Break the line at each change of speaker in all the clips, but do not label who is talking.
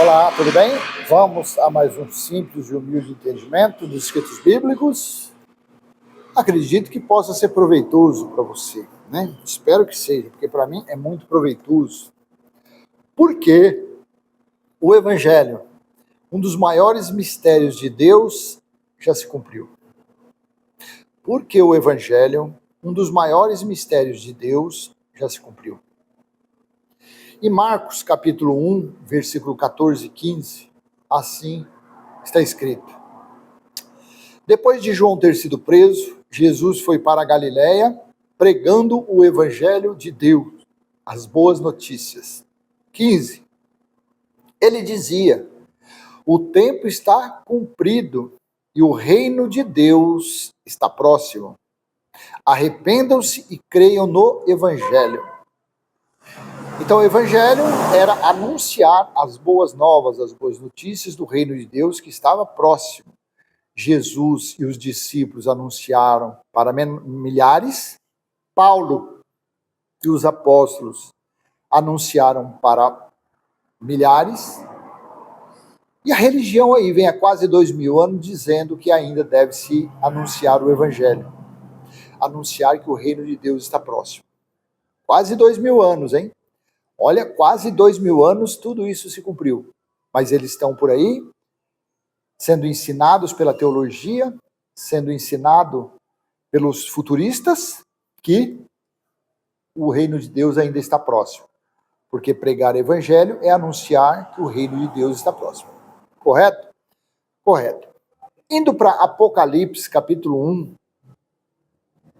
Olá, tudo bem? Vamos a mais um simples e humilde entendimento dos escritos bíblicos. Acredito que possa ser proveitoso para você, né? Espero que seja, porque para mim é muito proveitoso. Porque o Evangelho, um dos maiores mistérios de Deus, já se cumpriu. Porque o Evangelho, um dos maiores mistérios de Deus, já se cumpriu. Em Marcos, capítulo 1, versículo 14 e 15, assim está escrito. Depois de João ter sido preso, Jesus foi para a Galiléia, pregando o evangelho de Deus, as boas notícias. 15. Ele dizia: o tempo está cumprido e o reino de Deus está próximo. Arrependam-se e creiam no evangelho. Então o evangelho era anunciar as boas novas, as boas notícias do reino de Deus que estava próximo. Jesus e os discípulos anunciaram para milhares, Paulo e os apóstolos anunciaram para milhares, e a religião aí vem há quase 2000 anos dizendo que ainda deve-se anunciar o evangelho, anunciar que o reino de Deus está próximo. Quase 2000 anos, hein? Olha, quase 2000 anos tudo isso se cumpriu, mas eles estão por aí, sendo ensinados pela teologia, sendo ensinado pelos futuristas, que o reino de Deus ainda está próximo. Porque pregar o evangelho é anunciar que o reino de Deus está próximo. Correto? Correto. Indo para Apocalipse, capítulo 1,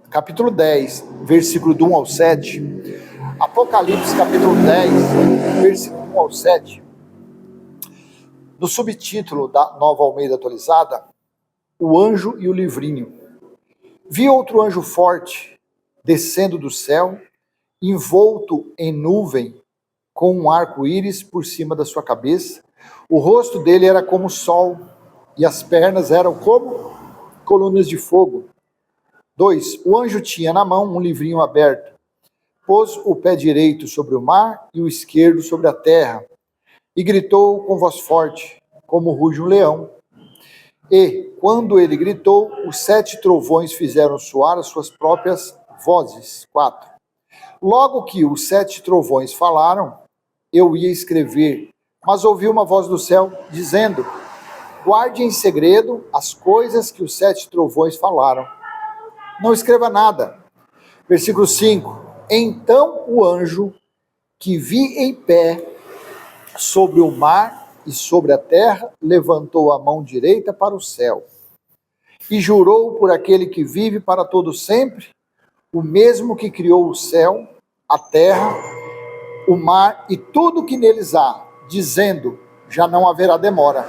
capítulo 10, versículo do 1 ao 7. Apocalipse, capítulo 10, versículo 1 ao 7. No subtítulo da Nova Almeida Atualizada, o anjo e o livrinho. Vi outro anjo forte descendo do céu, envolto em nuvem, com um arco-íris por cima da sua cabeça. O rosto dele era como o sol, e as pernas eram como colunas de fogo. 2. O anjo tinha na mão um livrinho aberto. Pôs o pé direito sobre o mar e o esquerdo sobre a terra, e gritou com voz forte, como ruge um leão. E, quando ele gritou, os 7 trovões fizeram soar as suas próprias vozes. 4. Logo que os 7 trovões falaram, eu ia escrever, mas ouvi uma voz do céu dizendo: guarde em segredo as coisas que os 7 trovões falaram. Não escreva nada. Versículo 5. Então o anjo que vi em pé sobre o mar e sobre a terra levantou a mão direita para o céu e jurou por aquele que vive para todo sempre, o mesmo que criou o céu, a terra, o mar e tudo que neles há, dizendo: já não haverá demora.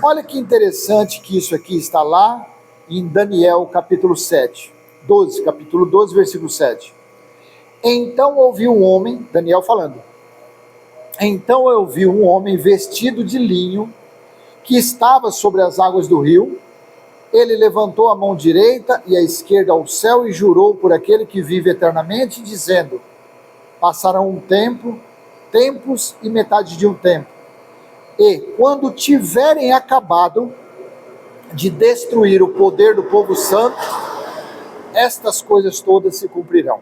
Olha que interessante que isso aqui está lá em Daniel capítulo 7, 12, capítulo 12, versículo 7. Então ouvi um homem, Daniel falando, então eu vi um homem vestido de linho, que estava sobre as águas do rio. Ele levantou a mão direita e a esquerda ao céu e jurou por aquele que vive eternamente, dizendo: passarão um tempo, tempos e metade de um tempo. E quando tiverem acabado de destruir o poder do povo santo, estas coisas todas se cumprirão.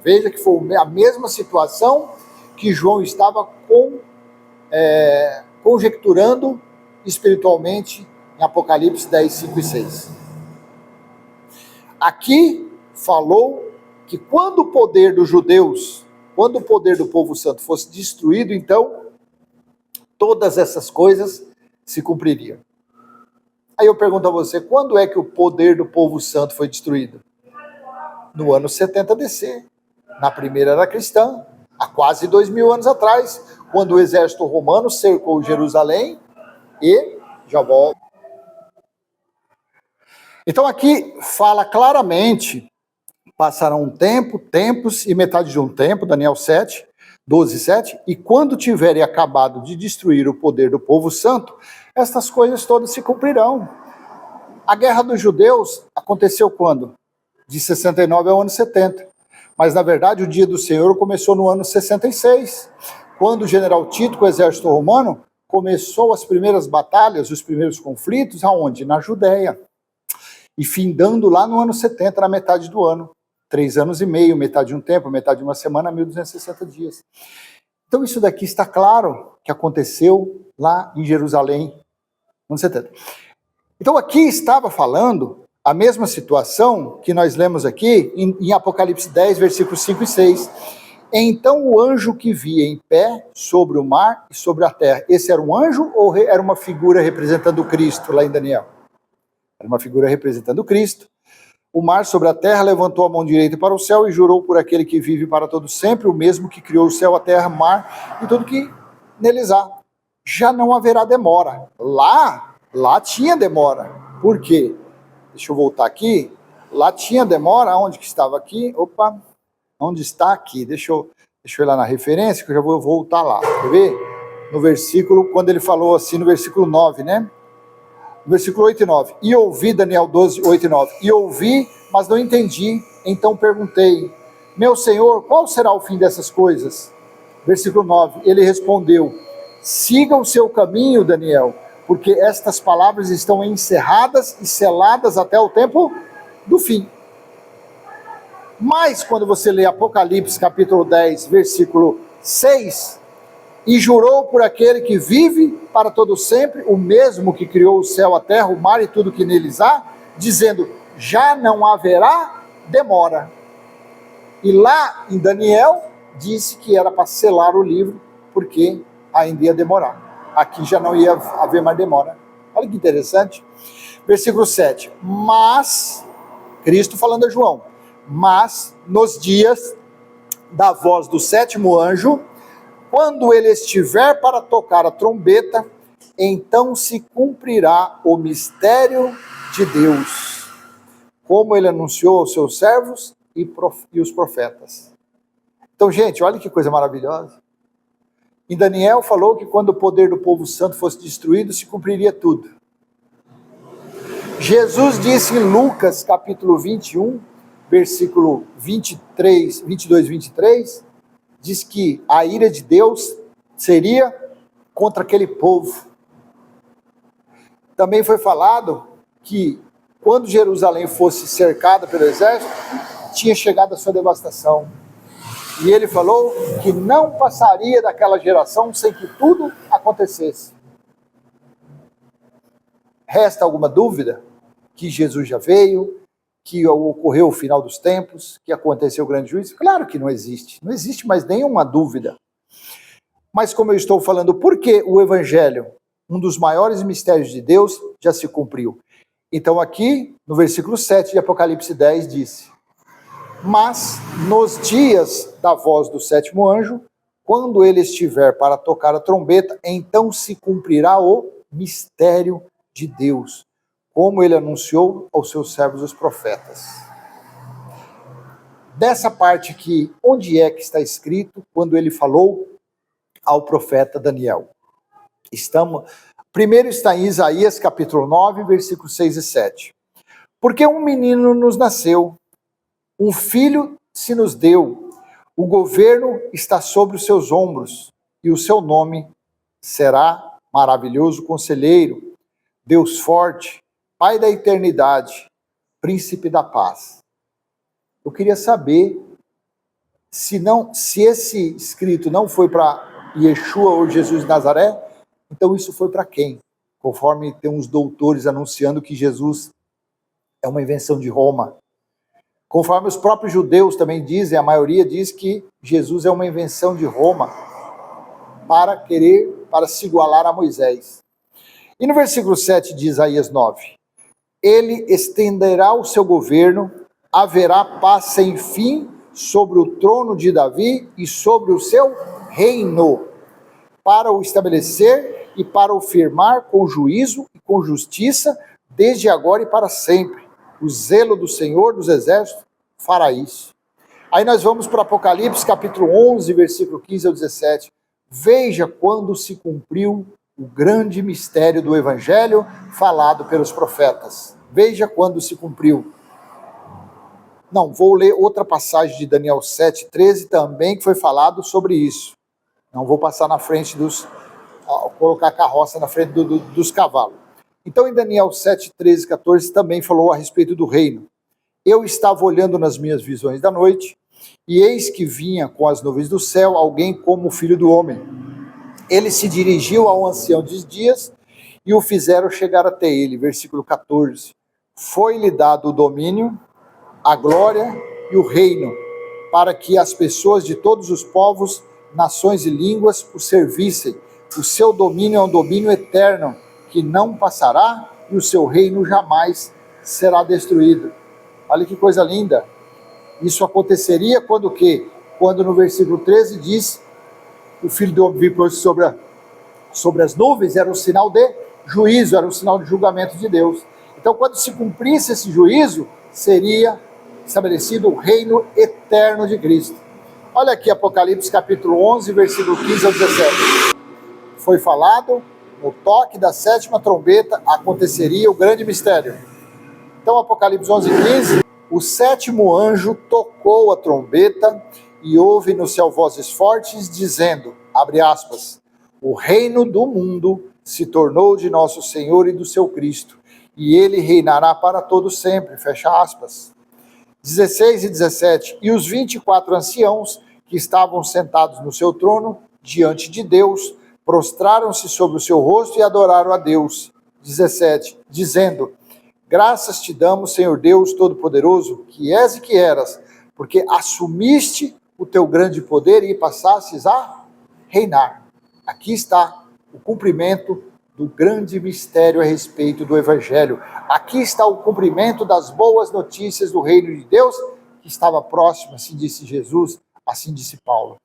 Veja que foi a mesma situação que João estava conjecturando espiritualmente em Apocalipse 10, 5 e 6. Aqui falou que quando o poder dos judeus, quando o poder do povo santo fosse destruído, então todas essas coisas se cumpririam. Aí eu pergunto a você, quando é que o poder do povo santo foi destruído? No ano 70 DC, na primeira era cristã, há quase 2000 anos atrás, quando o exército romano cercou Jerusalém e já volto. Então aqui fala claramente, passarão um tempo, tempos e metade de um tempo, Daniel 7, 12, 7, e quando tiverem acabado de destruir o poder do povo santo, estas coisas todas se cumprirão. A guerra dos judeus aconteceu quando? De 69 ao ano 70. Mas, na verdade, o dia do Senhor começou no ano 66, quando o general Tito, com o exército romano, começou as primeiras batalhas, os primeiros conflitos, aonde? Na Judéia. E findando lá no ano 70, na metade do ano. 3 anos e meio, metade de um tempo, metade de uma semana, 1260 dias. Então isso daqui está claro que aconteceu lá em Jerusalém, no ano 70. Então aqui estava falando a mesma situação que nós lemos aqui em Apocalipse 10, versículos 5 e 6. Então o anjo que via em pé sobre o mar e sobre a terra, esse era um anjo ou era uma figura representando Cristo lá em Daniel? Era uma figura representando Cristo. O mar sobre a terra levantou a mão direita para o céu e jurou por aquele que vive para todo sempre, o mesmo que criou o céu, a terra, o mar e tudo que neles há. Já não haverá demora. Lá tinha demora. Por quê? Deixa eu voltar aqui. Lá tinha demora. Onde que estava aqui? Opa, onde está aqui? Deixa eu ir lá na referência, que eu já vou voltar lá. Quer ver? No versículo, quando ele falou assim, no versículo 9, né? Versículo 8 e 9. E ouvi, Daniel 12, 8 e 9. E ouvi, mas não entendi. Então perguntei, meu Senhor, qual será o fim dessas coisas? Versículo 9. Ele respondeu, siga o seu caminho, Daniel, porque estas palavras estão encerradas e seladas até o tempo do fim. Mas quando você lê Apocalipse capítulo 10, versículo 6... E jurou por aquele que vive para todo sempre, o mesmo que criou o céu, a terra, o mar e tudo que neles há, dizendo, já não haverá demora. E lá em Daniel, disse que era para selar o livro, porque ainda ia demorar. Aqui já não ia haver mais demora. Olha que interessante. Versículo 7. Mas, Cristo falando a João, mas nos dias da voz do 7º anjo, quando ele estiver para tocar a trombeta, então se cumprirá o mistério de Deus, como ele anunciou aos seus servos e os profetas. Então, gente, olha que coisa maravilhosa. Em Daniel falou que quando o poder do povo santo fosse destruído, se cumpriria tudo. Jesus disse em Lucas, capítulo 21, versículo 22 e 23, diz que a ira de Deus seria contra aquele povo. Também foi falado que quando Jerusalém fosse cercada pelo exército, tinha chegado a sua devastação. E ele falou que não passaria daquela geração sem que tudo acontecesse. Resta alguma dúvida que Jesus já veio, que ocorreu o final dos tempos, que aconteceu o grande juízo? Claro que não existe. Não existe mais nenhuma dúvida. Mas como eu estou falando, por que o Evangelho, um dos maiores mistérios de Deus, já se cumpriu? Então aqui, no versículo 7 de Apocalipse 10, disse, mas nos dias da voz do 7º anjo, quando ele estiver para tocar a trombeta, então se cumprirá o mistério de Deus, como ele anunciou aos seus servos os profetas. Dessa parte aqui, onde é que está escrito quando ele falou ao profeta Daniel? Primeiro está em Isaías capítulo 9, versículos 6 e 7. Porque um menino nos nasceu, um filho se nos deu, o governo está sobre os seus ombros, e o seu nome será Maravilhoso Conselheiro, Deus Forte, Pai da Eternidade, Príncipe da Paz. Eu queria saber se esse escrito não foi para Yeshua ou Jesus de Nazaré, então isso foi para quem? Conforme tem uns doutores anunciando que Jesus é uma invenção de Roma. Conforme os próprios judeus também dizem, a maioria diz que Jesus é uma invenção de Roma para se igualar a Moisés. E no versículo 7 de Isaías 9, ele estenderá o seu governo, haverá paz sem fim sobre o trono de Davi e sobre o seu reino, para o estabelecer e para o firmar com juízo e com justiça, desde agora e para sempre. O zelo do Senhor dos Exércitos fará isso. Aí nós vamos para Apocalipse, capítulo 11, versículo 15 ao 17. Veja quando se cumpriu o grande mistério do Evangelho falado pelos profetas. Veja quando se cumpriu. Não, vou ler outra passagem de Daniel 7, 13 também, que foi falado sobre isso. Não vou passar na frente dos colocar a carroça na frente dos cavalos. Então, em Daniel 7, 13, 14, também falou a respeito do reino. Eu estava olhando nas minhas visões da noite, e eis que vinha com as nuvens do céu alguém como o filho do homem. Ele se dirigiu ao ancião dos dias e o fizeram chegar até ele. Versículo 14. Foi-lhe dado o domínio, a glória e o reino, para que as pessoas de todos os povos, nações e línguas o servissem. O seu domínio é um domínio eterno, que não passará, e o seu reino jamais será destruído. Olha que coisa linda. Isso aconteceria quando o quê? Quando no versículo 13 diz, o Filho do Homem vir sobre as nuvens, era um sinal de juízo, era um sinal de julgamento de Deus. Então, quando se cumprisse esse juízo, seria estabelecido o reino eterno de Cristo. Olha aqui Apocalipse capítulo 11, versículo 15 ao 17. Foi falado, no toque da sétima trombeta, aconteceria o grande mistério. Então, Apocalipse 11, 15, o sétimo anjo tocou a trombeta e houve no céu vozes fortes, dizendo, abre aspas, o reino do mundo se tornou de nosso Senhor e do seu Cristo, e ele reinará para todo sempre, fecha aspas. 16 e 17, e os 24 anciãos que estavam sentados no seu trono, diante de Deus, prostraram-se sobre o seu rosto e adoraram a Deus. 17, dizendo, graças te damos, Senhor Deus Todo-Poderoso, que és e que eras, porque assumiste o teu grande poder e passastes a reinar. Aqui está o cumprimento do grande mistério a respeito do Evangelho. Aqui está o cumprimento das boas notícias do reino de Deus, que estava próximo, assim disse Jesus, assim disse Paulo.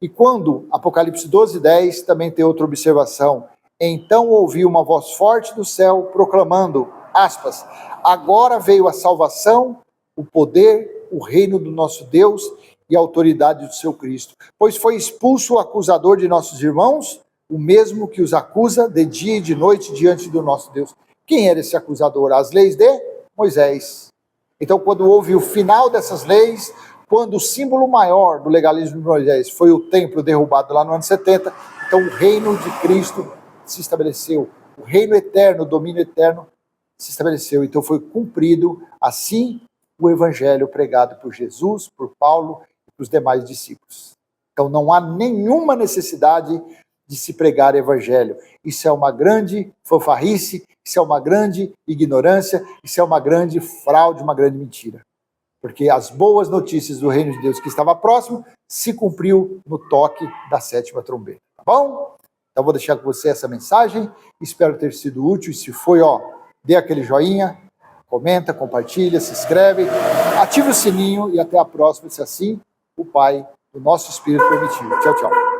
E quando, Apocalipse 12, 10, também tem outra observação. Então ouvi uma voz forte do céu, proclamando, aspas, agora veio a salvação, o poder, o reino do nosso Deus e a autoridade do seu Cristo. Pois foi expulso o acusador de nossos irmãos, o mesmo que os acusa de dia e de noite diante do nosso Deus. Quem era esse acusador? As leis de Moisés. Então, quando houve o final dessas leis, quando o símbolo maior do legalismo de Moisés foi o templo derrubado lá no ano 70, então o reino de Cristo se estabeleceu. O reino eterno, o domínio eterno se estabeleceu. Então foi cumprido assim o evangelho pregado por Jesus, por Paulo e por os demais discípulos. Então não há nenhuma necessidade de se pregar evangelho. Isso é uma grande fanfarrice, isso é uma grande ignorância, isso é uma grande fraude, uma grande mentira. Porque as boas notícias do reino de Deus que estava próximo se cumpriu no toque da sétima trombeta. Tá bom? Então vou deixar com você essa mensagem, espero ter sido útil, e se foi, dê aquele joinha, comenta, compartilha, se inscreve, ative o sininho e até a próxima, se assim o Pai do nosso Espírito permitir. Tchau, tchau.